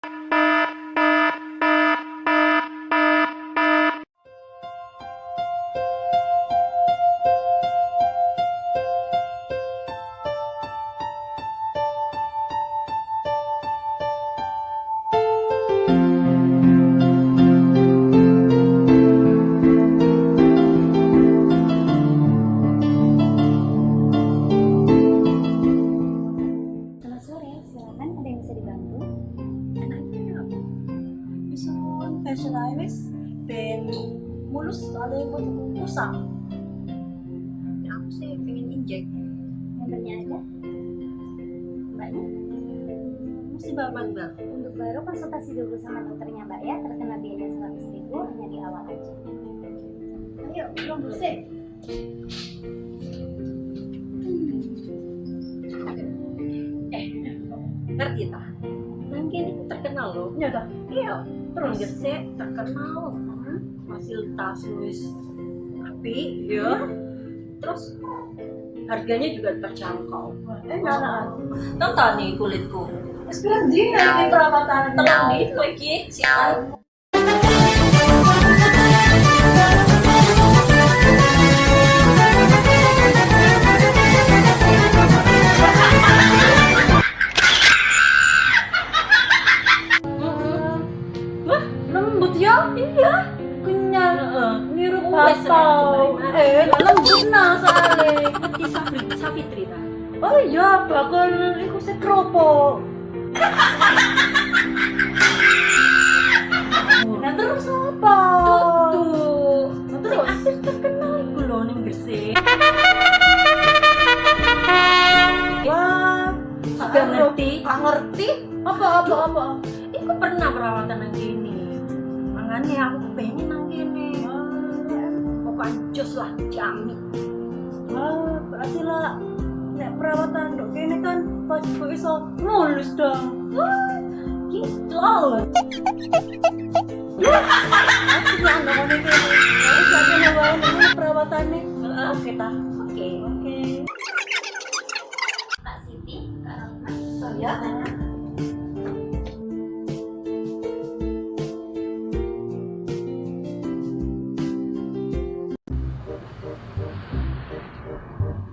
Selamat sore, silakan ada yang bisa dibantu? Anaknya isun fashion iris ben mulus ada yang buat kusam. Aku sih pengen injek. Nomornya ada? Mbaknya? Mesti banget bang. Untuk baru konsultasi dulu sama dokternya Mbak ya, terkena biaya 100.000 hanya di awal aja. Ayo belum bersih. Ngerti tak? Nangki ini terkenal loh. Iya tak? Iya. Terus gesek terkenal. Fasilitas wis api, ya. Terus harganya juga terjangkau. Enak. Tonton nih kulitku. Sekarang dina ini perawatan tenang di itu iki siapa? Wah, lembut ya? Iya. Kenyal. Niru bapak. Lembut nah soalnya. Ngerti Safitri ta? Oh iya, bakal iku sekropo. Nah terus apa? Tuh. Terus asir terkenal iku lho ning Gresik. Wah, gak ngerti. Gak ngerti? Apa? Iku pernah perawatan nang kene. Mangane aku pengen nang kene. Pokoknya jos lah, jamin. Wah, berarti lah nek perawatan dok kene kan pas kok iso mulus dong. Wah, gitu. Aku nang ngene kene. Wis lagi nawain perawatannya. Oke ta. Oke. Kak Siti, Kak Rahma. Oh ya.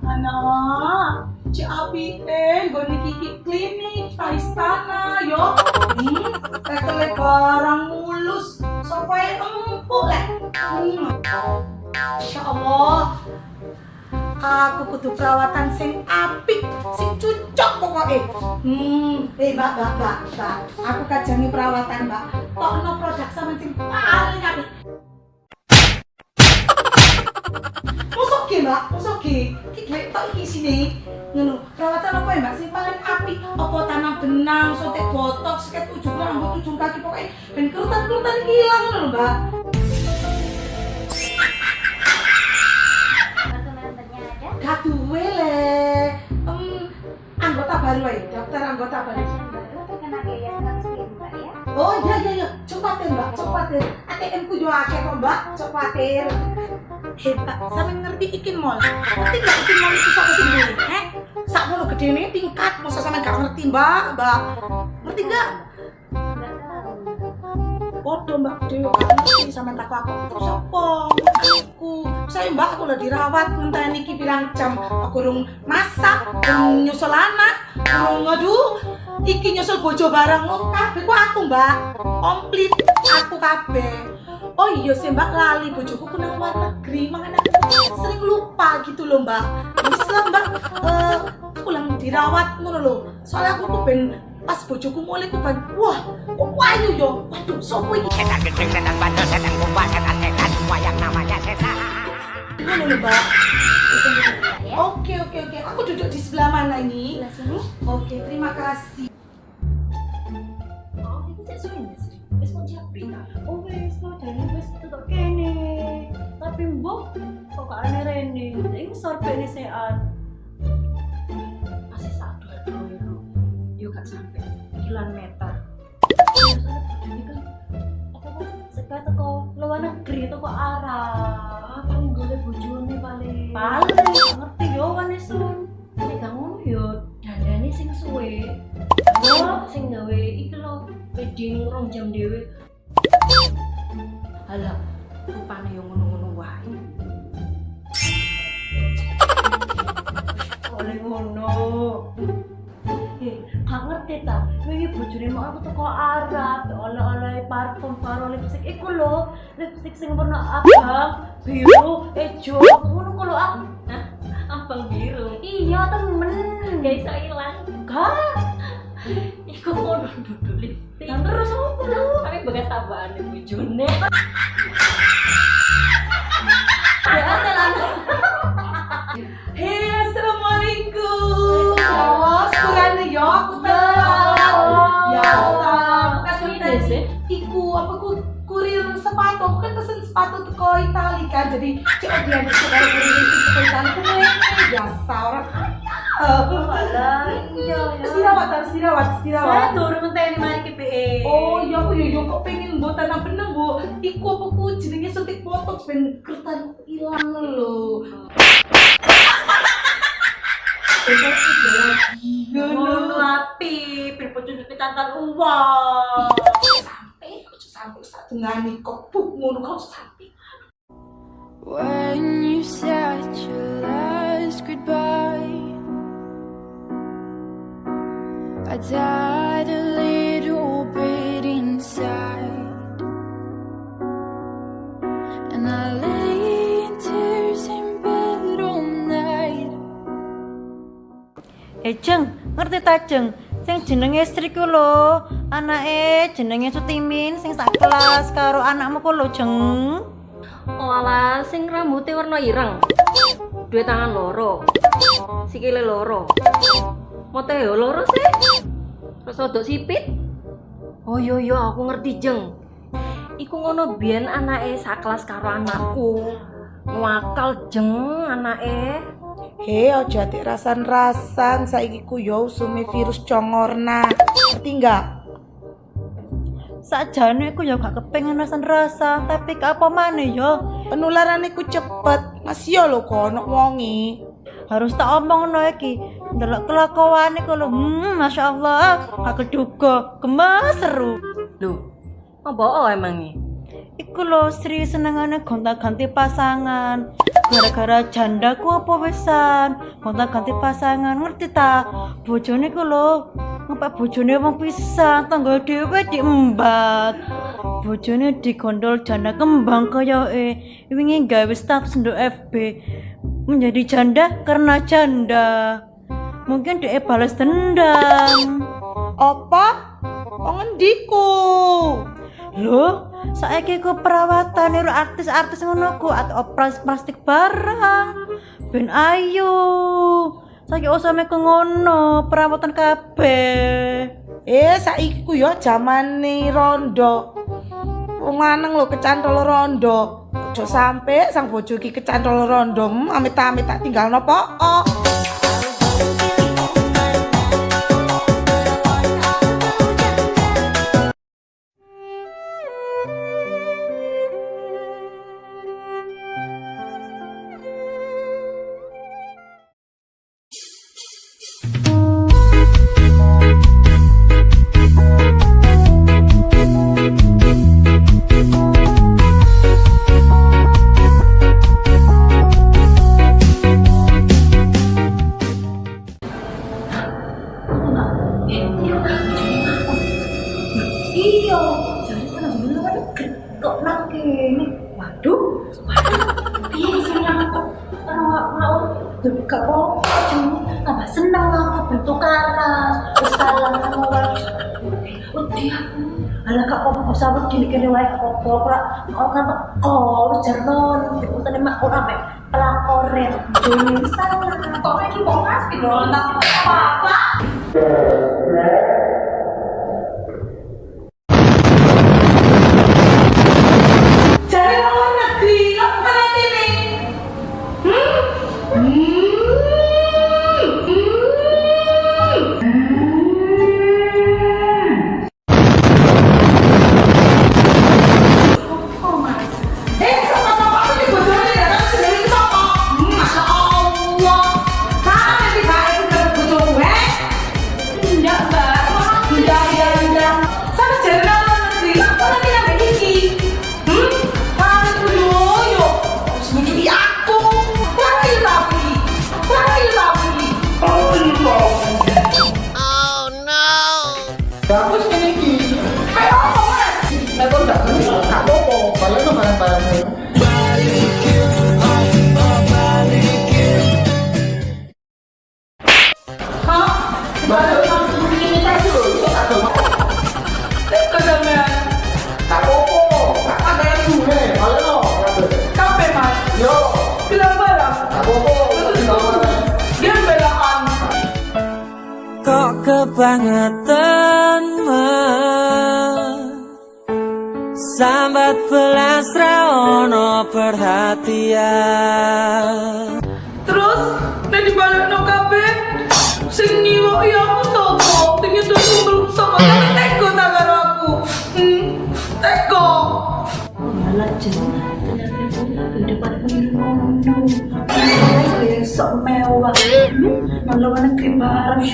Anak, Cik Abi, gue kiki klinik, Istana, yo. Tekele barang mulus, sampai empuk leh. Insya Allah, aku butuh perawatan sing apik, sing cocok pokoknya. Mbak, aku kajangi perawatan, Mbak. Tokno produk sama sing paling apik. Masuk ki, duit tak iki sini. Ngono, perawatan apa ya Mbak sing paling apik? Apa tanam benang, suntik botox, sket ujung rambut, ujung kaki pokoknya ben kerutan-kerutan hilang ngono lho, Mbak. Kartu membernya ada? Gak duwe le. Anggota baru ya, dokter anggota baru. Pasien baru terkena biaya 100.000 Mbak ya. Oh iya, cepatin Mbak, cepatin. ATM ku juga akeh kok Mbak, cepatin. Hebat, sampe ngerti ikin mall. Ngerti gak ikin mall itu sapa sing duwe? Sakmono gedene tingkat, masa sampe gak ngerti Mbak. Ngerti gak? Nggak tahu. Podo Mbak Dewi ngerti sampe tak aku. Terus apa? Aku. Saya Mbak aku udah dirawat ngenteni iki pirang jam. Aku urung masak, urung nyusul anak, urung aduh. Iki nyusul bojo bareng lo kabeh ku aku Mbak. Komplit aku kabeh. Oh iya sih Mbak lali bojoku ku nang luar negeri, makanya aku sering lupa gitu loh Mbak. Wis lah Mbak, pulang dirawat ngono lho. Soalnya aku tuh ben pas bojoku mulai ku ben wah, kok wayu yo. Waduh, sopo iki? Setan gede, setan bandel, setan kumbang, setan setan semua yang namanya setan. Ngono lho Mbak. Ditunggu dulu Mbak ya. Oke. Aku duduk di sebelah mana ini? Sebelah sini. Oke, terima kasih. Oh, itu cek suwe wis. Wis mau japri ta? Oh wis, modalnya wis tetep kene. Tapi mbok kok gak rene. Iki sorbene sean. Masih sak dua-dua. Yo gak sampai kilometer. Soalnya ini kan apa sekat teko luar negeri teko Arab. Paling golek bojone paling. Paling ngerti yo wanesun. Nek gak ngono yo dandane sing suwe. Oh, sing gawe iki lho jadi ngurung jam dewe. Halah, rupane yo ngono-ngono wae. Oleh ngono. Gak ngerti ta, wingi bojone mau aku teko Arab, oleh-oleh parfum karo lipstik iku lho, lipstik sing warna abang, biru, ijo, ngono ku lho ah. Abang biru. Iya temen, Gak iso ilang. gak. Iku ngono duduk lipstik. Dan terus apa lho? Tapi bekas tambahane bojone. Hei, assalamualaikum. Awas, kurang ya, aku tahu. Ya Allah, kan sih. iku apa kurir sepatu, aku kan pesen sepatu teko Itali kan, jadi cek dia bisa karo kurir teko Itali ku biasa orang. Alah, iya ya. Istirahat. Saya durung ngenteni mari ki PE. Oh iya aku yo kok pengen mbok tanam benang bu. Iku apa ku jenenge suntik botox ben kertan ilang lho. Ngono api, bojone pitantan uang. Sampai sak dengani kok buk ngono kok sampai. When you said your last goodbye, I died a little bit inside, and I lay in tears in bed all night. Jeng, ngerti ta Jeng? Sing jenenge istriku lho, anake jenenge Sutimin sing sak kelas karo anakmu ku lho Jeng. Oh alah, sing rambutnya warna ireng. Dua tangan loro. Sikile loro. Mote yo loro sih. Terus odok sipit. Oh iya aku ngerti Jeng. Iku ngono biyen anake sakelas karo anakku. Ngwakal Jeng anake. Hei, ojo ati rasan-rasan saiki ku yo usume virus congorna. Ngerti enggak? Sakjane aku ya gak kepengin rasa-rasa, tapi ke apa maneh ya? Penularan iku cepet. Masih yo lho kono wongi. Harus tak omongno iki. Ndelok kelakuane ku lho, masyaallah, gak keduga, gemes seru. Loh, apa emangnya? Iku lho Sri senengane gonta-ganti pasangan. Gara-gara janda ku apa wisan? Gonta-ganti pasangan, ngerti ta? Bojone ku lho ngepek bojone wong pisan, tangga dhewe diembat. Bojone digondol janda kembang koyoke. Wingi gawe status nduk FB. Menjadi janda karena janda. Mungkin dia balas dendam. Apa? Wong ngendiku? Loh, saiki ku perawatan niru artis-artis ngono ku atau operasi plastik barang. Ben ayu. Saiki usame ke ngono, perawatan kabeh. Saiki ku yo zamane rondo. Wong lanang lho kecantol rondo. Ojo sampe sang bojo iki kecantol rondo, amit-amit tak tinggalno pokok. Iya, jadi kan dulu kan kok nang kene. Waduh. Piye sih nang kok mau gak mau tambah seneng aku bentukaran. Wis salah ngono wae. Wedi aku. Ala gak apa-apa sawet dene kene wae apa ora kan teko jernon diutane mak ora mek pelakoren. Dene salah kok iki kok Mas piro nang apa-apa. Cari luar negeri, apa nanti nih? Sama-sama aku di bojonya ya, tapi sendiri sama. Masya Allah. Sama nanti Mbak itu dapat bojo gue. Enggak, Mbak. Iya. Sama jalan kebangetan sambat belas raono perhatian. Terus nek dibalekno kabeh sing niwoki aku sapa? Sing itu belum sapa tapi teko ta karo aku. Teko. Malah jeneng ternyata depan ngono. Besok mewah. Kalau negeri bareng.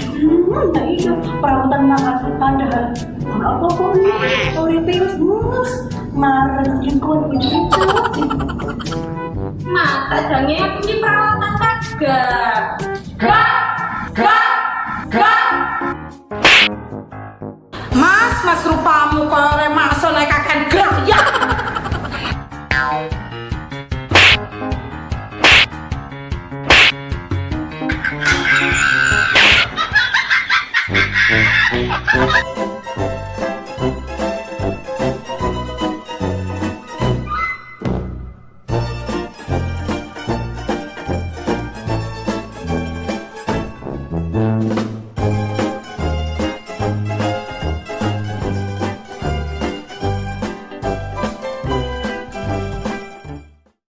Nah iya perawatan makan padahal apa kok ini? Oh ya pingus mus. Marah jengkol begitu. Mata jange aku ini perawatan kagak. Mas rupamu kaya ora masuk nek kakan gerak ya. Thank you.